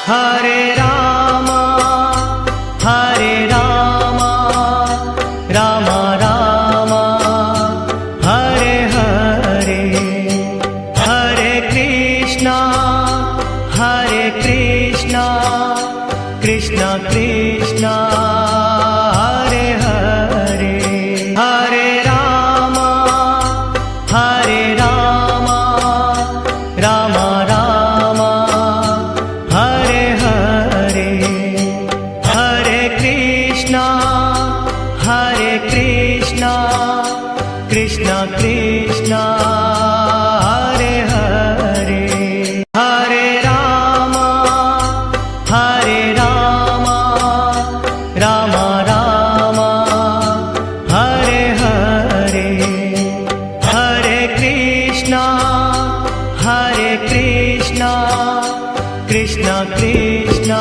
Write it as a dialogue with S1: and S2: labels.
S1: Hare Ram Ram Ram Hare Hare, Hare Krishna Krishna Krishna Hare Hare, Hare Ram Ram Ram Hare Hare, Hare Krishna Krishna Krishna Hare Hare, Hare Ram Ram Ram Hare Hare, Hare Krishna Krishna Krishna